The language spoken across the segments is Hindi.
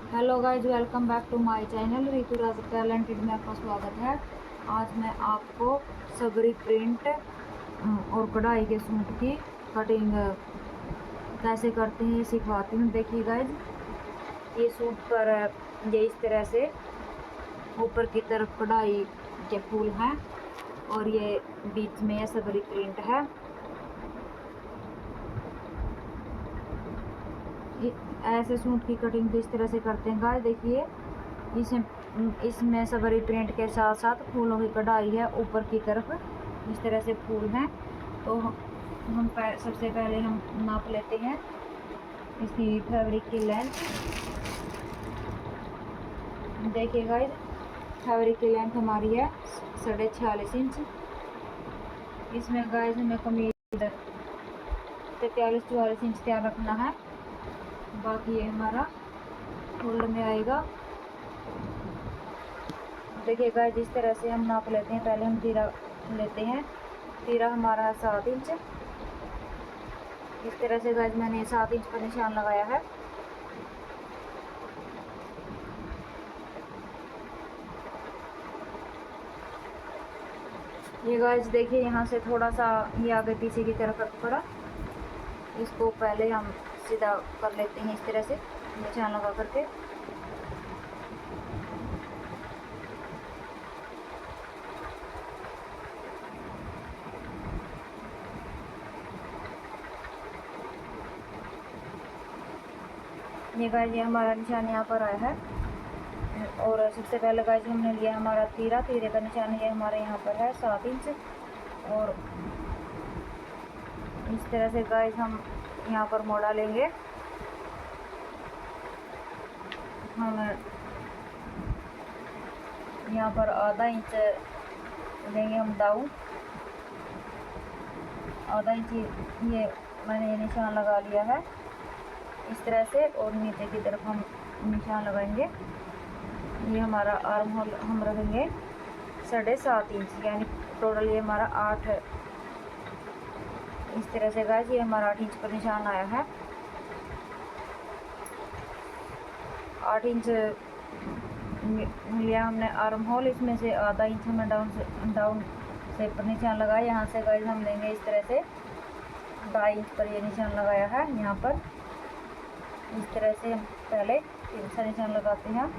Hello guys, welcome back to my channel Ritu Raj talented में आपका स्वागत है। आज मैं आपको सबरी प्रिंट और कढ़ाई के सूट की कटिंग कैसे करते हैं सिखवाती हूँ। देखिए गाइज, ये सूट पर ये इस तरह से ऊपर की तरफ कढ़ाई के फूल हैं और ये बीच में ये सबरी प्रिंट है। ऐसे सूट की कटिंग इस तरह से करते हैं गाइस। देखिए, इसमें सबरी प्रिंट के साथ साथ फूलों की कढ़ाई है ऊपर की तरफ, इस तरह से फूल हैं। तो हम सबसे पहले हम नाप लेते हैं इसकी फैब्रिक की लेंथ। देखिए गाइस, फैब्रिक की लेंथ हमारी है 46.5 इंच। इसमें गाइस हमें कमीज 43-44 इंच तैयार रखना है। बाकी ये हमारा फोल्ड में आएगा। देखिए गाइस, जिस तरह से हम नाप लेते हैं, पहले हम तीरा लेते हैं। तीरा हमारा है 7 इंच। इस तरह से गाइस मैंने 7 इंच पर निशान लगाया है। ये गाइस देखिए, यहाँ से थोड़ा सा ये आगे पीछे की तरफ रख पड़ा, इसको पहले हम सीधा कर लेते हैं इस तरह से निशान लगा करके। ये गाइस, ये हमारा निशान यहाँ पर आया है। और सबसे पहले गाइस हमने लिया हमारा तीरा। तीरे का निशान ये हमारे यहाँ पर है 7 इंच। और इस तरह से गाइस हम यहाँ पर मोड़ा लेंगे। हम यहाँ पर आधा इंच लेंगे हम डाउन, आधा इंच ये मैंने ये निशान लगा लिया है इस तरह से। और नीचे की तरफ हम निशान लगाएंगे। ये हमारा आर्म होल हम रखेंगे 7.5 इंच, यानी टोटल ये हमारा 8। इस तरह से गाइस ये हमारा 8 इंच पर निशान आया है। 8 इंच लिया हमने आर्म होल, इसमें से आधा इंच हमें डाउन से पर निशान लगाया। यहाँ से गाइस हम लेंगे इस तरह से 2.5 इंच पर ये निशान लगाया है। यहाँ पर इस तरह से हम पहले तिरछा निशान लगाते हैं।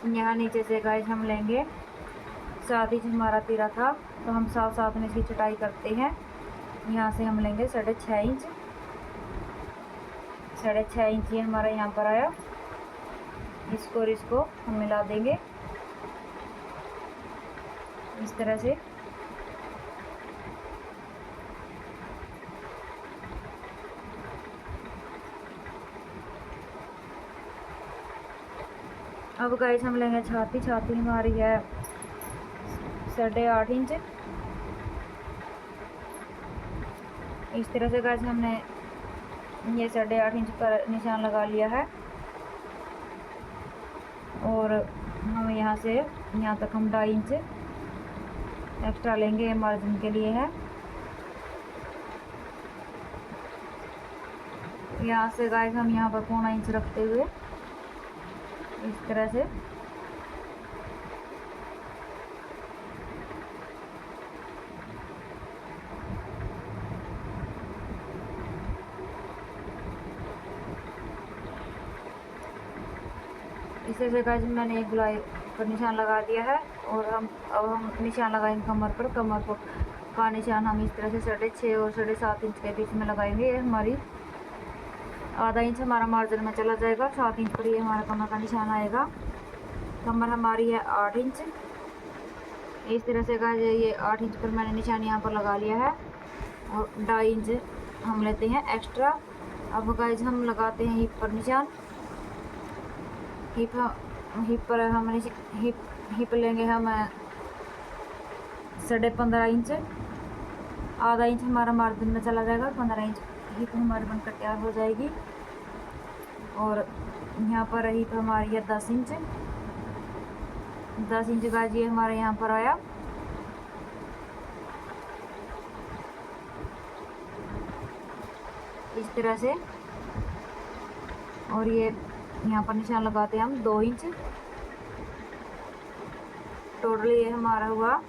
यहाँ नीचे से गाइस हम लेंगे 7 इंच हमारा तीरा था, तो हम साथ साथ में इसकी चटाई करते हैं। यहाँ से हम लेंगे 6.5 इंच। 6.5 इंच ये हमारा यहाँ पर आया। इसको और इसको हम मिला देंगे इस तरह से। अब गाइस हम लेंगे छाती। छाती हमारी है 8.5 इंच। इस तरह से गाइस हमने ये 8.5 इंच पर निशान लगा लिया है। और हम यहाँ से यहाँ तक हम 2.5 इंच एक्स्ट्रा लेंगे, मार्जिन के लिए है। यहाँ से गाइस हम यहाँ पर 0.25 इंच रखते हुए इस तरह से इस तरह से गाइस मैंने एक गुलाई पर निशान लगा दिया है। और अब हम निशान लगाएंगे कमर पर। कमर पर का निशान हम इस तरह से 6.5 और 7.5 इंच के बीच में लगाएंगे। ये हमारी आधा इंच हमारा मार्जिन में चला जाएगा। 7 इंच पर ये हमारा कमर का निशान आएगा। कमर हमारी है 8 इंच। इस तरह से गाइस ये 8 इंच पर मैंने निशान यहाँ पर लगा लिया है। और 2.5 इंच हम लेते हैं एक्स्ट्रा। अब गाइस हम लगाते हैं हिप पर निशान। हिप पर हम हिप लेंगे हम 15.5 इंच। आधा इंच हमारा मार्जिन में चला जाएगा। 15 इंच हिप हमारी बनकर तैयार हो जाएगी। और यहाँ पर हिप हमारी है 10 इंच। 10 इंच का ये हमारे यहाँ पर आया। इस तरह से। और ये यहाँ पर निशान लगाते हैं हम 2 इंच। टोटल ये हमारा हुआ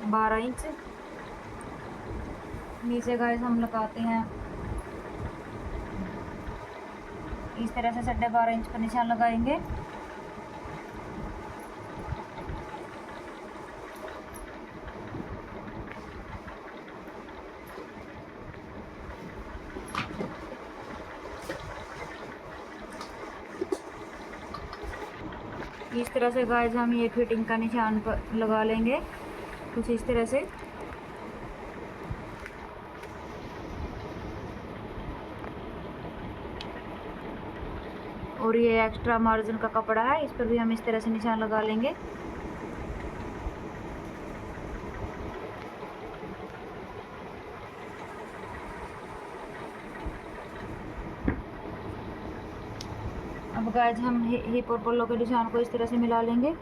12 इंच। नीचे गाइस हम लगाते हैं इस तरह से 12.5 इंच पर निशान लगाएंगे। इस तरह से गाइस हम ये फिटिंग का निशान पर लगा लेंगे कुछ इस तरह से। और ये एक्स्ट्रा मार्जिन का कपड़ा है, इस पर भी हम इस तरह से निशान लगा लेंगे। अब गाइस हम हिप और पल्लों के निशान को इस तरह से मिला लेंगे।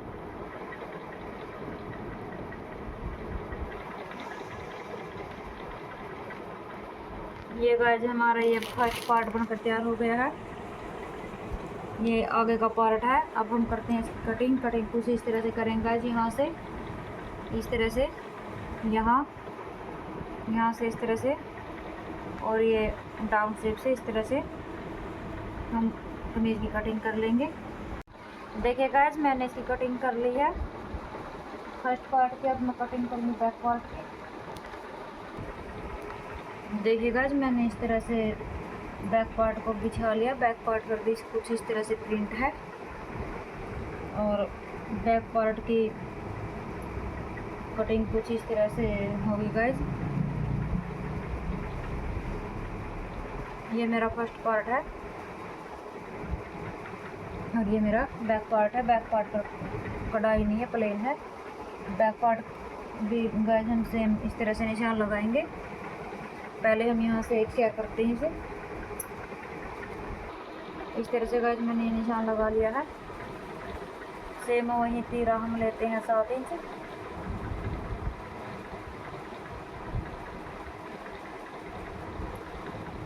ये गाइस हमारा ये फर्स्ट पार्ट बनकर तैयार हो गया है। ये आगे का पार्ट है। अब हम करते हैं इसकी कटिंग कुछ इस तरह से करेंगे गाइस। यहाँ से इस तरह से, यहाँ से इस तरह से, और ये डाउन शेप से इस तरह से हम कमीज की कटिंग कर लेंगे। देखिए गाइस मैंने इसकी कटिंग कर ली है फर्स्ट पार्ट की। अब मैं कटिंग करूँगी बैक पार्ट की। देखिए गाइस मैंने इस तरह से बैक पार्ट को बिछा लिया। बैक पार्ट पर भी कुछ इस तरह से प्रिंट है और बैक पार्ट की कटिंग कुछ इस तरह से होगी गाइस। ये मेरा फर्स्ट पार्ट है और ये मेरा बैक पार्ट है। बैक पार्ट पर कढ़ाई नहीं है, प्लेन है। बैक पार्ट भी गाइस हम सेम इस तरह से निशान लगाएंगे। पहले हम यहाँ से एक शेयर करते हैं इसे इस तरह से। गाइस मैंने ये निशान लगा लिया है। सेम वही तीरा हम लेते हैं 7 इंच।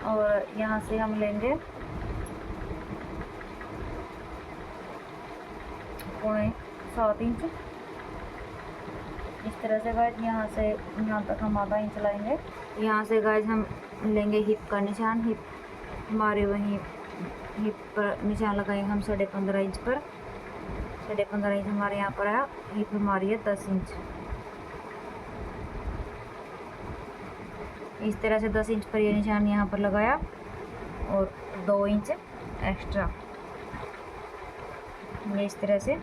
और यहाँ से हम लेंगे 7 इंच इस तरह से गाइस। यहाँ से यहाँ तक हम आधा इंच लाएंगे। यहाँ से गाइस हम लेंगे हिप का निशान। हिप हमारे वहीं हिप पर निशान लगाएंगे हम 15.5 इंच पर। 15.5 इंच हमारे यहाँ पर है। हिप हमारी है 10 इंच। इस तरह से 10 इंच पर ये निशान यहाँ पर लगाया और 2 इंच एक्स्ट्रा ये इस तरह से।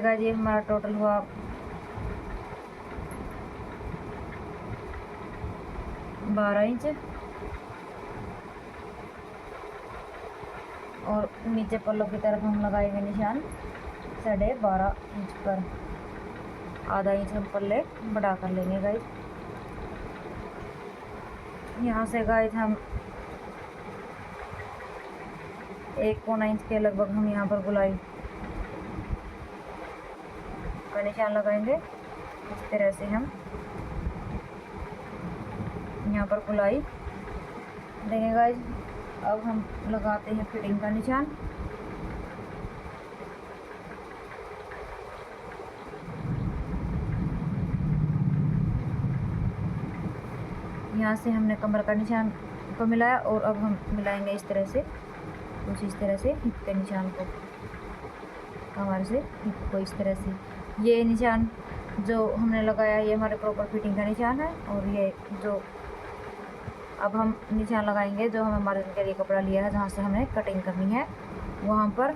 गाइस ये हमारा टोटल हुआ 12 इंच। और नीचे पल्लों की तरफ हम लगाएंगे निशान 12.5 इंच पर। आधा इंच हम पल्ले बढ़ा कर लेंगे गाइस। यहाँ से गाइस हम 1.25 इंच के लगभग हम यहाँ पर गुलाई का निशान लगाएंगे। इस तरह से हम यहाँ पर गुलाई देंगे गाइस। अब हम लगाते हैं फिटिंग का निशान। यहाँ से हमने कमर का निशान को मिलाया और अब हम मिलाएंगे इस तरह से कुछ इस तरह से हिप के निशान को। कमर से हिप को इस तरह से ये निशान जो हमने लगाया ये हमारे प्रॉपर फिटिंग का निशान है। और ये जो अब हम निशान लगाएंगे जो हमें मार्जिन के लिए कपड़ा लिया है जहाँ से हमें कटिंग करनी है वहाँ पर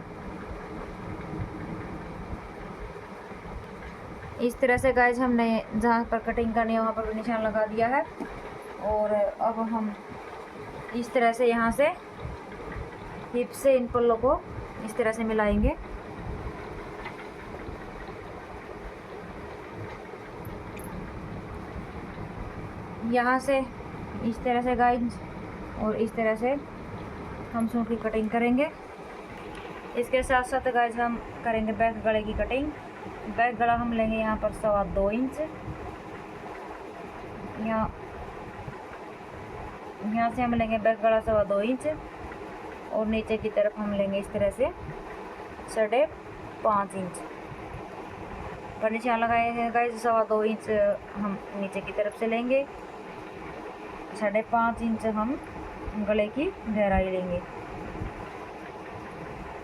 इस तरह से गाइस हमने जहाँ पर कटिंग करनी है वहाँ पर निशान लगा दिया है। और अब हम इस तरह से यहाँ से हिप से इन पल्लों को इस तरह से मिलाएंगे। यहाँ से इस तरह से गाइस और इस तरह से हम सूट की कटिंग करेंगे। इसके साथ साथ गाइस हम करेंगे बैक गले की कटिंग। बैक गला हम लेंगे यहाँ पर 2.25 इंच। यहाँ यहाँ से हम लेंगे बैक गला 2.25 इंच और नीचे की तरफ हम लेंगे इस तरह से 5.5 इंच पर निशान लगाएंगे गाइस। 2.25 इंच हम नीचे की तरफ से लेंगे, 5.5 इंच हम गले की गहराई लेंगे।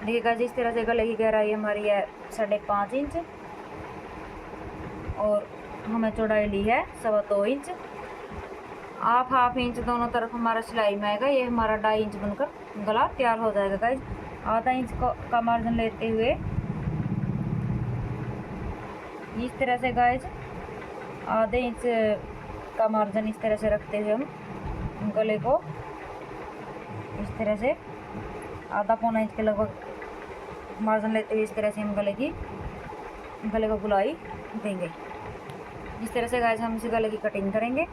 देखिए गाइस इस तरह से गले की गहराई हमारी है 5.5 इंच और हमें चौड़ाई ली है 2.25 इंच। हाफ इंच दोनों तरफ हमारा सिलाई में आएगा। ये हमारा 2.5 इंच बनकर गला तैयार हो जाएगा गाइस। आधा इंच का मार्जिन लेते हुए इस तरह से गाइस आधे इंच का मार्जिन इस तरह से रखते हुए हम गले को इस तरह से आधा पौना इंच के लगभग मार्जिन लेते हुए इस तरह से हम गले को गुलाई देंगे। इस तरह से गाइस हम इस गले की कटिंग करेंगे।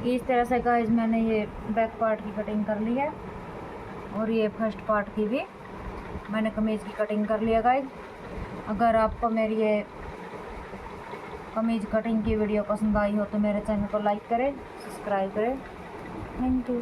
इस तरह से गाइस मैंने ये बैक पार्ट की कटिंग कर ली है और ये फर्स्ट पार्ट की भी मैंने कमीज़ की कटिंग कर लिया गाइस। अगर आपको मेरी ये कमीज़ कटिंग की वीडियो पसंद आई हो तो मेरे चैनल को लाइक करें, सब्सक्राइब करें। Thank you.